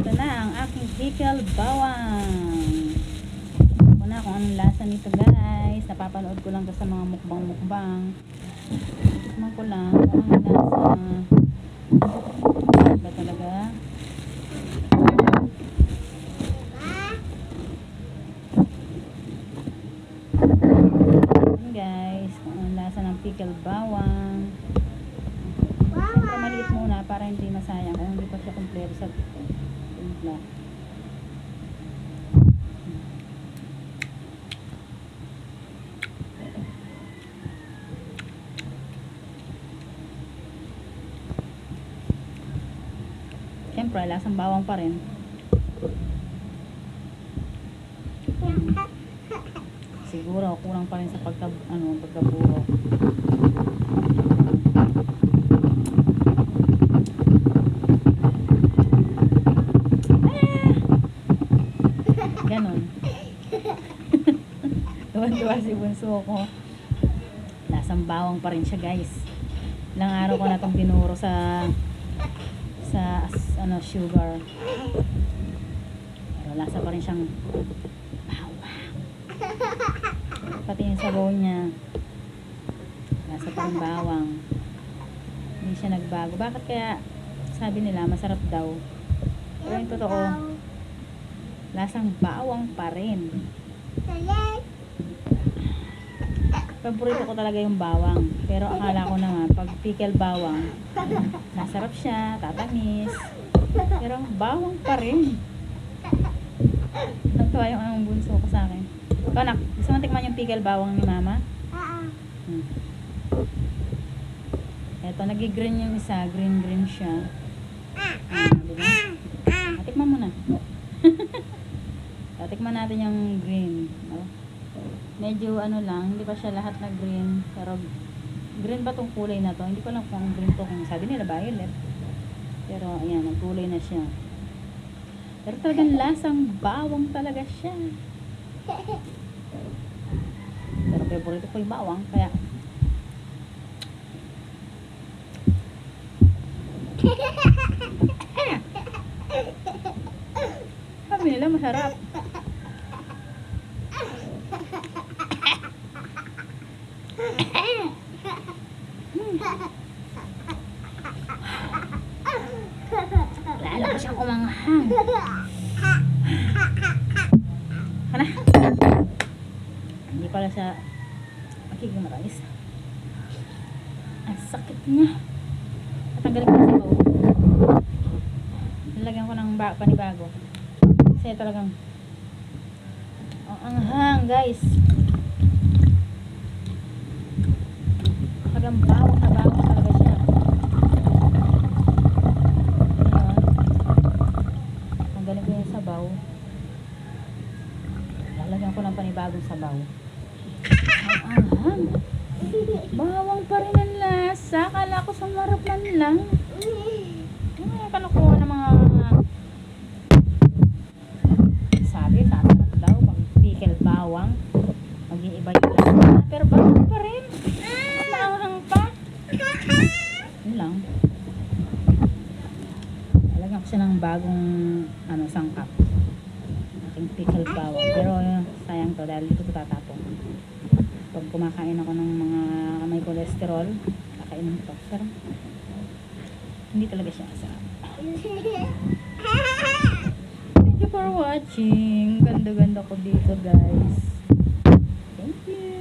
Ito na ang aking pickle bawang. Ako na kung anong lasa nito guys. Napapanood ko lang to sa mga mukbang. Tikman ko lang kung anong lasa. Ba talaga? Ayan guys, kung anong lasa ng pickle bawang. Siyempre maliit muna para hindi masayang kung hindi pa siya kompleto sa timpla. Siyempre lasang bawang pa rin. Siguro kulang pa rin sa pagkaburo. Ganon. Tuwan-tuwa si bunso ko. Lasang bawang pa rin siya guys. Ilang araw ko na itong binuro sa sugar. Pero lasa pa rin siyang bawang. Pati yung sabaw niya. Lasa pa rin bawang. Hindi siya nagbago. Bakit kaya sabi nila masarap daw? Pero yung totoo, lasang bawang pa rin. Paborito ko talaga yung bawang. Pero akala ko naman, pag pickle bawang, masarap siya, tatamis. Pero ang bawang pa rin. Natuwa yung anong bunso ko sa akin. Ikaw anak, gusto mo tikman yung pickle bawang ni mama? Eto, nag-green yung isa. Green siya. Diba? Tikman mo na. Tikman natin yung green. Medyo lang, hindi pa siya lahat na green. Pero green ba tong kulay na to? Hindi ko lang kung green to. Kung sabi nila violet. Pero ayan, nagkulay na siya. Pero talagang lasang bawang talaga siya. Pero favorite ko yung bawang. Kaya sabi nila masarap. Lalo pa siyang umanghang. Hala. Hindi pala siya makikimatamis. Ang sakit niya. Tatanggalin ko sa bawo. Nilagyan ko ng panibago. Kasi talagang ang anghang guys. Talagang bawang na bawang talaga siya. Tanggalin ko yung sabaw. Lalagyan ko ng panibagong sabaw. Ang anghang. Bawang pa rin ang lasa. Akala ko sumarap man lang. Kanukuha ng mga sabi sarap daw pag pickle bawang mag-iiba yung lasa. Pero bawang pa rin. Maanghang pa. Yun lang. Lalagyan ko siya ng bagong sangkap. Aking pickle bawang. Pero sayang to dahil dito ko tatapon. Pag kumakain ako ng mga may cholesterol, kakainin ko. Pero hindi talaga siya masarap. Thank you for watching. Ganda-ganda ko dito guys. Thank you.